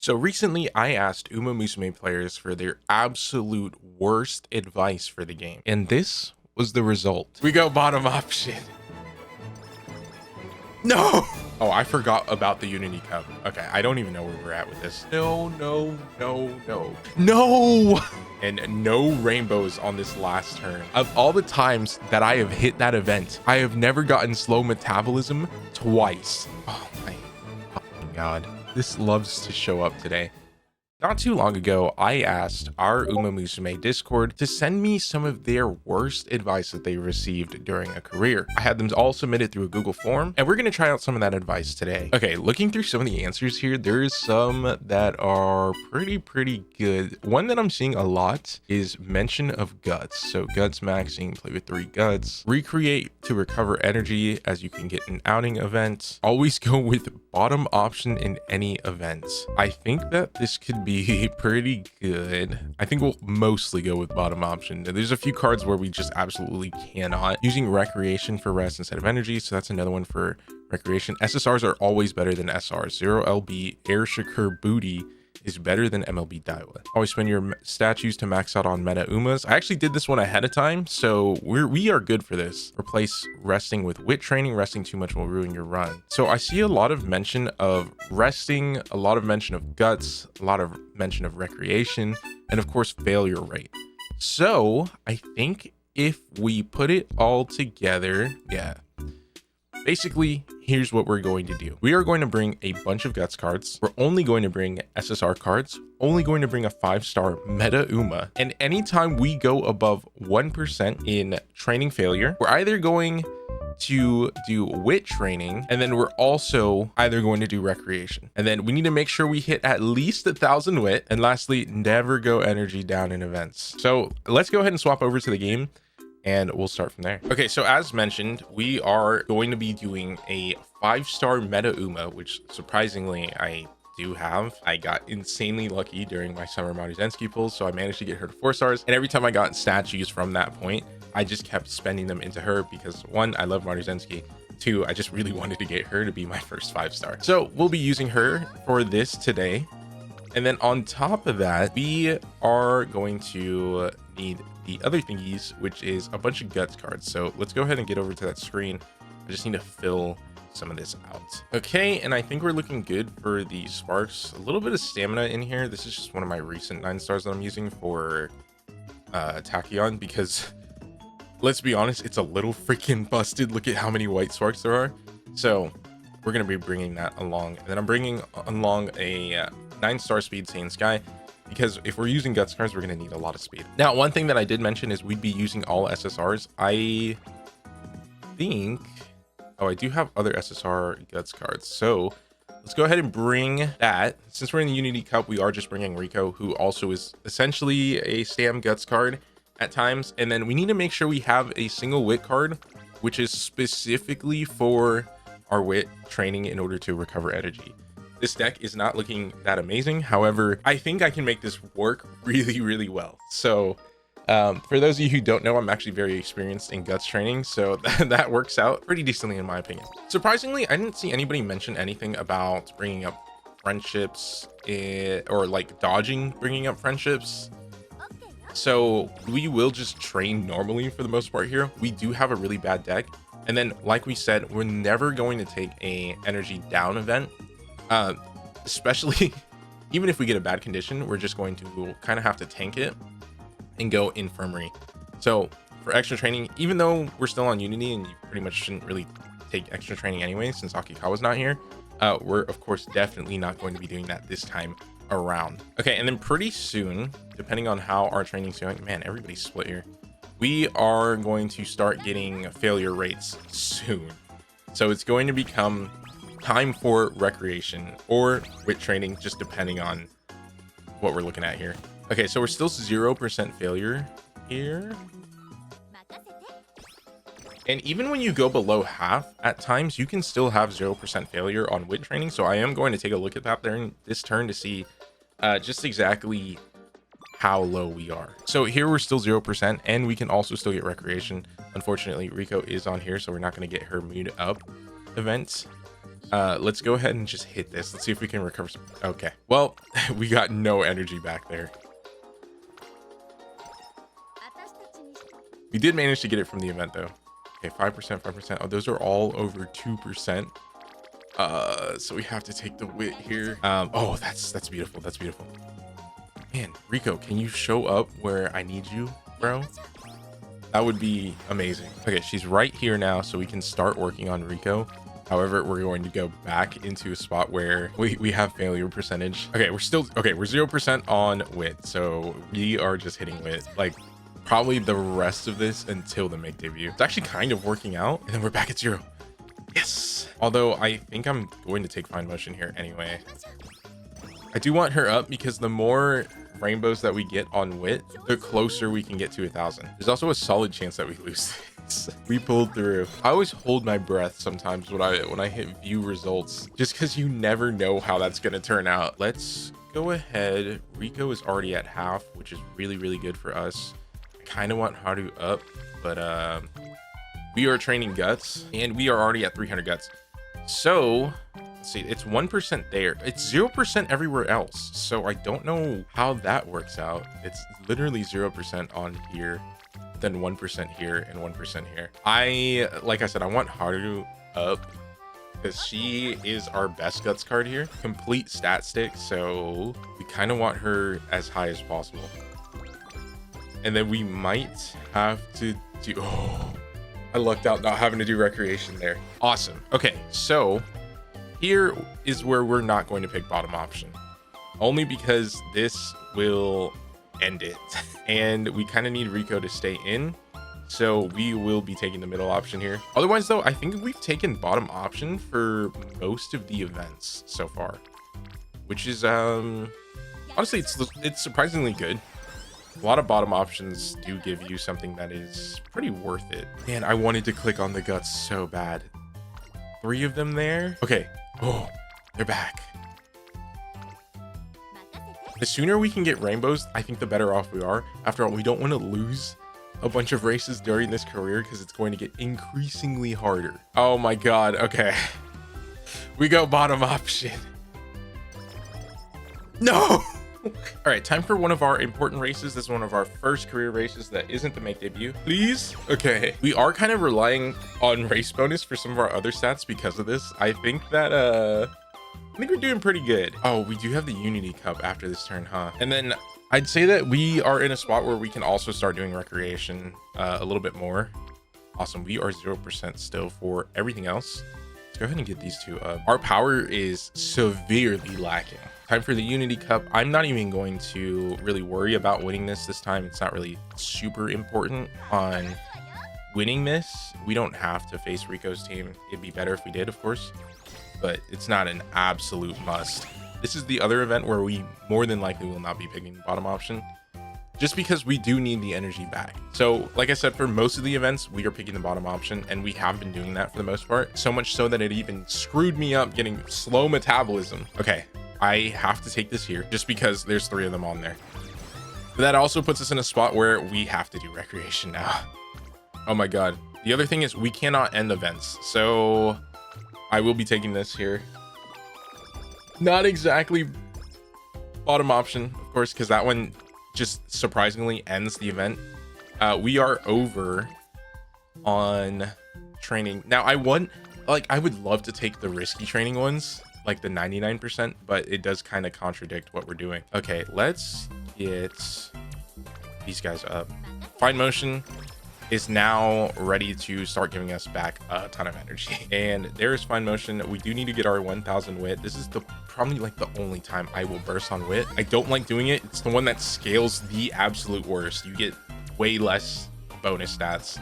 So recently I asked Umamusume players for their absolute worst advice for the game, and this was the result. We go bottom option. No! Oh, I forgot about the Unity Cup. Okay, I don't even know where we're at with this. No, no, no, no. No! And no rainbows on this last turn. Of all the times that I have hit that event, I have never gotten slow metabolism twice. Oh my fucking god. This loves to show up today. Not too long ago, I asked our Umamusume Discord to send me some of their worst advice that they received during a career. I had them all submitted through a Google form, and we're going to try out some of that advice today. Okay, looking through some of the answers here, there's some that are pretty good. One that I'm seeing a lot is mention of guts. So guts maxing, play with 3 guts, recreate to recover energy as you can get an outing event. Always go with bottom option in any event. I think that this could be pretty good. I think we'll mostly go with bottom option. There's a few cards where we just absolutely cannot. Using recreation for rest instead of energy, so that's another one for recreation. SSRs are always better than SRs. 0LB Air Shakur Booty is better than MLB Daiwa. Always spend your statues to max out on meta Umas. I actually did this one ahead of time, so we are good for this. Replace resting with wit training. Resting too much will ruin your run. So I see a lot of mention of resting, a lot of mention of guts, a lot of mention of recreation, and of course failure rate. So I think if we put it all together, yeah. Basically, here's what we're going to do. We are going to bring a bunch of guts cards. We're only going to bring SSR cards, only going to bring a 5-star meta Uma. And anytime we go above 1% in training failure, we're either going to do wit training, and then we're also either going to do recreation. And then we need to make sure we hit at least 1,000 wit. And lastly, never go energy down in events. So let's go ahead and swap over to the game, and we'll start from there. Okay, so as mentioned, we are going to be doing a 5-star meta Uma, which surprisingly I do have. I got insanely lucky during my summer Maruzensky pulls, so I managed to get her to 4 stars. And every time I got statues from that point, I just kept spending them into her because 1, I love Maruzensky. 2, I just really wanted to get her to be my first 5-star. So we'll be using her for this today. And then on top of that, we are going to need the other thingies, which is a bunch of guts cards. So let's go ahead and get over to that screen. I just need to fill some of this out. Okay, and I think we're looking good for the sparks. A little bit of stamina in here. This is just one of my recent 9 stars that I'm using for Tachyon, because let's be honest, it's a little freaking busted. Look at how many white sparks there are. So we're going to be bringing that along. And then I'm bringing along a 9-star speed Saiyan Sky, because if we're using guts cards, we're going to need a lot of speed. Now, one thing that I did mention is we'd be using all SSRs. I think, oh, I do have other SSR guts cards. So let's go ahead and bring that. Since we're in the Unity Cup, we are just bringing Rico, who also is essentially a Stam guts card at times. And then we need to make sure we have a single wit card, which is specifically for our wit training in order to recover energy. This deck is not looking that amazing. However, I think I can make this work really well. So for those of you who don't know, I'm actually very experienced in guts training, so that works out pretty decently in my opinion. Surprisingly, I didn't see anybody mention anything about bringing up friendships or like dodging bringing up friendships. So we will just train normally for the most part here. We do have a really bad deck. And then, like we said, we're never going to take a energy down event. Especially even if we get a bad condition, we're just going to kind of have to tank it and go infirmary. So for extra training, even though we're still on Unity and you pretty much shouldn't really take extra training anyway since Akikawa's not here, we're of course definitely not going to be doing that this time around. Okay, and then pretty soon, depending on how our training's going, man, everybody's split here, we are going to start getting failure rates soon. So it's going to become time for recreation or wit training, just depending on what we're looking at here. Okay, so we're still 0% failure here. And even when you go below half, at times you can still have 0% failure on wit training. So I am going to take a look at that during this turn to see just exactly how low we are. So here we're still 0%, and we can also still get recreation. Unfortunately, Rico is on here, so we're not going to get her mood up events. Let's go ahead and just hit this. Let's see if we can recover some. Okay, well, we got no energy back there. We did manage to get it from the event though. Okay, 5%, 5%. Oh, those are all over 2%. So we have to take the wit here. Oh, that's beautiful. That's beautiful. Man, Rico, can you show up where I need you, bro? That would be amazing. Okay, she's right here now, so we can start working on Rico. However, we're going to go back into a spot where we have failure percentage. Okay, we're 0% on wit, so we are just hitting wit like probably the rest of this until the make debut. It's actually kind of working out, and then we're back at 0. Yes. Although I think I'm going to take fine motion here anyway. I do want her up because the more rainbows that we get on wit, the closer we can get to 1,000. There's also a solid chance that we lose this. We pulled through. I always hold my breath sometimes when I hit view results, just because you never know how that's going to turn out. Let's go ahead. Rico is already at half, which is really, really good for us. I kind of want Haru up, but we are training guts and we are already at 300 guts. So let's see, it's 1% there. It's 0% everywhere else. So I don't know how that works out. It's literally 0% on here, then 1% here and 1% here. Like I said, I want Haru up because she is our best guts card here. Complete stat stick. So we kind of want her as high as possible. And then we might have to do, oh, I lucked out not having to do recreation there. Awesome. Okay, so here is where we're not going to pick bottom option, only because this will end it. And we kind of need Rico to stay in. So we will be taking the middle option here. Otherwise though, I think we've taken bottom option for most of the events so far, which is, honestly, it's surprisingly good. A lot of bottom options do give you something that is pretty worth it. Man, I wanted to click on the guts so bad. 3 of them there. Okay. Oh, they're back. The sooner we can get rainbows, I think the better off we are. After all, we don't want to lose a bunch of races during this career because it's going to get increasingly harder. Oh my God. Okay. We go bottom option. No. All right, time for one of our important races. This is one of our first career races that isn't the make debut. Please. Okay, we are kind of relying on race bonus for some of our other stats because of this. I think that I think we're doing pretty good. Oh, we do have the Unity Cup after this turn, huh? And then I'd say that we are in a spot where we can also start doing recreation a little bit more. Awesome. We are 0% still for everything else. Let's go ahead and get these 2 up. Our power is severely lacking. Time for the Unity Cup. I'm not even going to really worry about winning this time. It's not really super important on winning this. We don't have to face Rico's team. It'd be better if we did, of course, but it's not an absolute must. This is the other event where we more than likely will not be picking the bottom option, just because we do need the energy back. So like I said, for most of the events, we are picking the bottom option, and we have been doing that for the most part. So much so that it even screwed me up getting slow metabolism. Okay. I have to take this here just because there's 3 of them on there. But that also puts us in a spot where we have to do recreation now. Oh my God. The other thing is we cannot end events. So I will be taking this here. Not exactly bottom option, of course, because that one just surprisingly ends the event. We are over on training. Now I would love to take the risky training ones, like the 99%, but it does kind of contradict what we're doing. Okay, let's get these guys up. Fine motion is now ready to start giving us back a ton of energy, and there's fine motion. We do need to get our 1000 wit. This is probably like the only time I will burst on wit. I don't like doing it. It's the one that scales the absolute worst. You get way less bonus stats.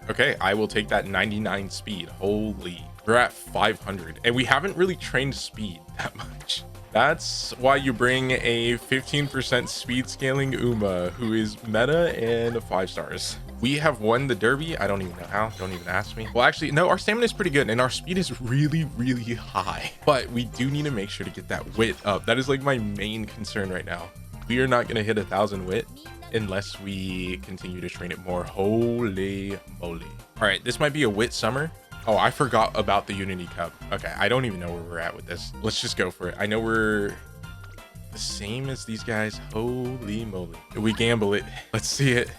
Okay, I will take that 99 speed. Holy, we're at 500 and we haven't really trained speed that much. That's why you bring a 15% speed scaling Uma, who is meta and 5 stars. We have won the derby. I don't even know how. Don't even ask me. Well, actually, no, our stamina is pretty good and our speed is really, really high. But we do need to make sure to get that wit up. That is like my main concern right now. We are not going to hit 1000 wit unless we continue to train it more. Holy moly. All right, this might be a wit summer. Oh, I forgot about the Unity Cup. Okay, I don't even know where we're at with this. Let's just go for it. I know we're the same as these guys. Holy moly. We gamble it. Let's see it.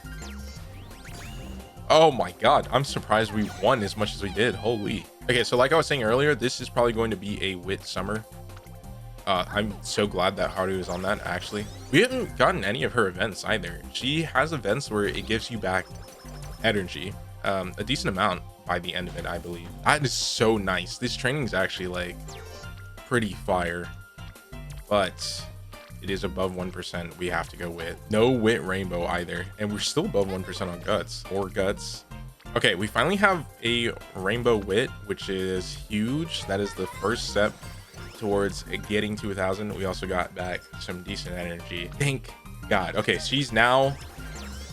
Oh my god, I'm surprised we won as much as we did. Holy. Okay, so like I was saying earlier, this is probably going to be a wit summer. I'm so glad that Haru is on that. Actually, we haven't gotten any of her events either. She has events where it gives you back energy, a decent amount by the end of it, I believe. That is so nice. This training is actually like pretty fire, but it is above 1%. We have to go with no wit rainbow either, and we're still above 1% on guts or guts. Okay, we finally have a rainbow wit, which is huge. That is the first step towards getting to 1,000. We also got back some decent energy, thank god. Okay, she's now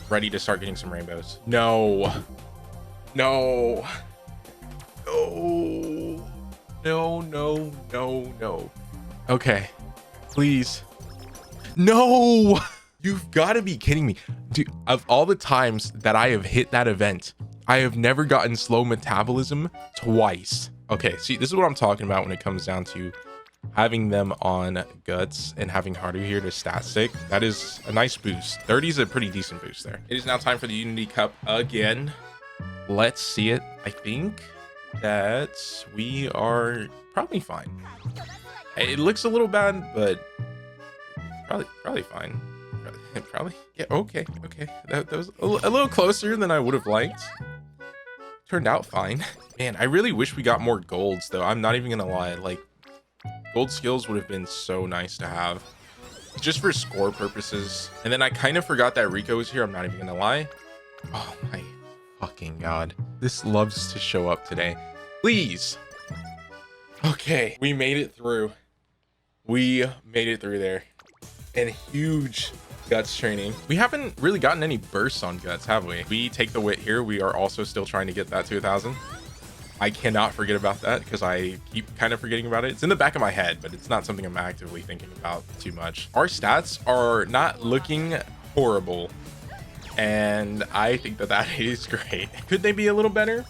ready to start getting some rainbows. No, no, no, no, no, no, no. Okay, please. No, you've got to be kidding me, dude. Of all the times that I have hit that event, I have never gotten slow metabolism twice. Okay, see, this is what I'm talking about when it comes down to having them on guts and having Haru here to stat stick. That is a nice boost. 30 is a pretty decent boost there. It is now time for the Unity Cup again. Let's see it. I think that we are probably fine. It looks a little bad, but probably fine. Probably, yeah. Okay, that was a little closer than I would have liked. Turned out fine. Man, I really wish we got more golds though. I'm not even gonna lie, like gold skills would have been so nice to have just for score purposes. And then I kind of forgot that Rico was here. I'm not even gonna lie. Oh my fucking god, this loves to show up today. Please. Okay, we made it through. We made it through there. And huge guts training. We haven't really gotten any bursts on guts, have we? We take the wit here. We are also still trying to get that to 1,000. I cannot forget about that because I keep kind of forgetting about it. It's in the back of my head, but it's not something I'm actively thinking about too much. Our stats are not looking horrible, and I think that that is great. Could they be a little better?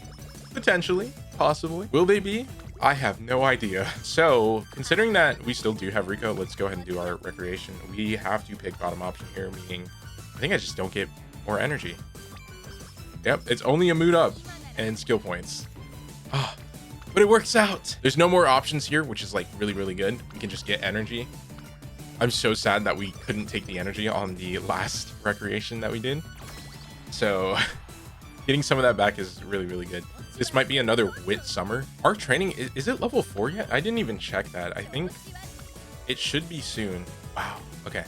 Potentially, possibly. Will they be? I have no idea. So considering that we still do have Rico, let's go ahead and do our recreation. We have to pick bottom option here, meaning I think I just don't get more energy. Yep, it's only a mood up and skill points. Ah, but it works out. There's no more options here, which is like really good. We can just get energy. I'm so sad that we couldn't take the energy on the last recreation that we did. So getting some of that back is really good. This might be another wit summer. Our training, is it level 4 yet? I didn't even check that. I think it should be soon. Wow. Okay.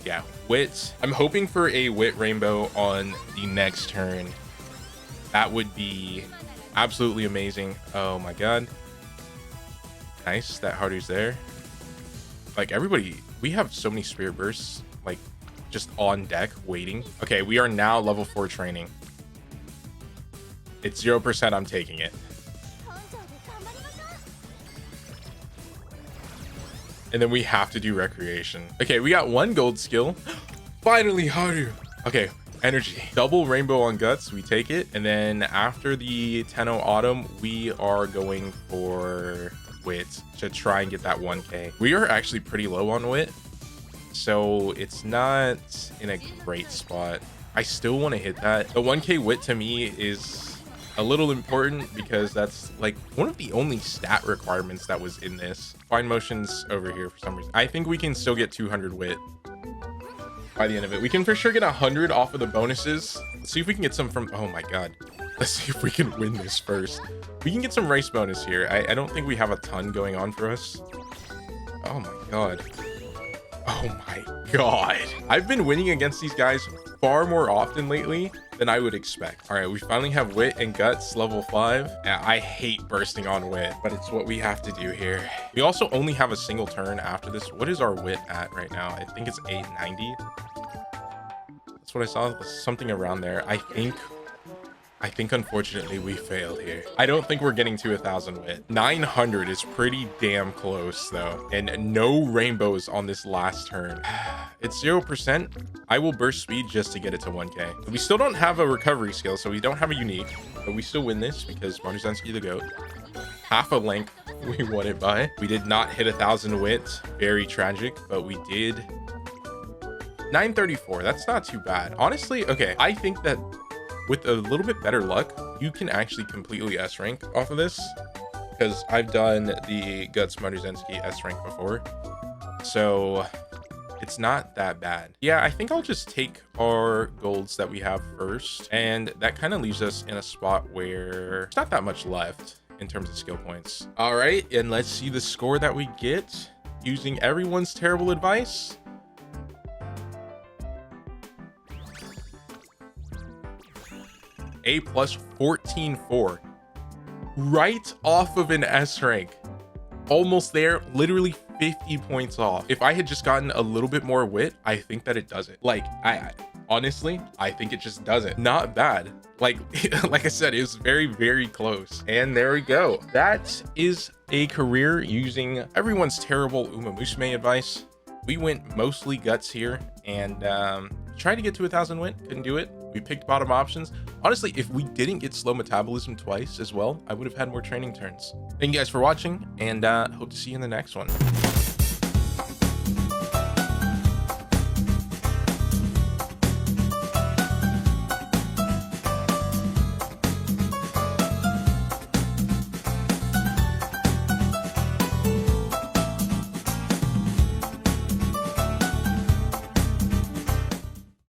Yeah, wit. I'm hoping for a wit rainbow on the next turn. That would be absolutely amazing. Oh my god. Nice that Haru's there. Like everybody, we have so many spirit bursts like just on deck waiting. Okay, we are now level 4 training. It's 0%. I'm taking it. And then we have to do recreation. Okay, we got 1 gold skill. Finally, Haru. Okay, energy. Double rainbow on guts. We take it. And then after the Tenno Autumn, we are going for wit to try and get that 1k. We are actually pretty low on wit, so it's not in a great spot. I still want to hit that. The 1k wit to me is a little important because that's like one of the only stat requirements that was in this. Fine motion's over here for some reason. I think we can still get 200 wit by the end of it. We can for sure get 100 off of the bonuses. Let's see if we can get some from, oh my god, let's see if we can win this first. We can get some race bonus here. I don't think we have a ton going on for us. Oh my god. Oh my god. I've been winning against these guys far more often lately than I would expect. All right, we finally have wit and guts level 5. Yeah, I hate bursting on wit, but it's what we have to do here. We also only have a single turn after this. What is our wit at right now? I think it's 890. That's what I saw, something around there. I I think unfortunately we failed here. I don't think we're getting to 1,000 wit. 900 is pretty damn close though. And no rainbows on this last turn. It's 0%. I will burst speed just to get it to 1k. We still don't have a recovery skill, so we don't have a unique, but we still win this because Maruzensky the GOAT. Half a length we won it by. We did not hit 1,000 wit. Very tragic, but we did 934. That's not too bad. Honestly, okay, I think that with a little bit better luck, you can actually completely S rank off of this, because I've done the Guts Maruzensky S rank before. So it's not that bad. Yeah, I think I'll just take our golds that we have first, and that kind of leaves us in a spot where there's not that much left in terms of skill points. All right, and let's see the score that we get using everyone's terrible advice. A plus 14.4, right off of an S rank. Almost there, literally 50 points off. If I had just gotten a little bit more wit, I think that it doesn't. Like, I honestly, I think it just doesn't. Not bad. Like I said, it was very, very close. And there we go. That is a career using everyone's terrible Umamusume advice. We went mostly guts here and tried to get to 1,000 win, couldn't do it. We picked bottom options. Honestly, if we didn't get slow metabolism twice as well, I would have had more training turns. Thank you guys for watching, and hope to see you in the next one.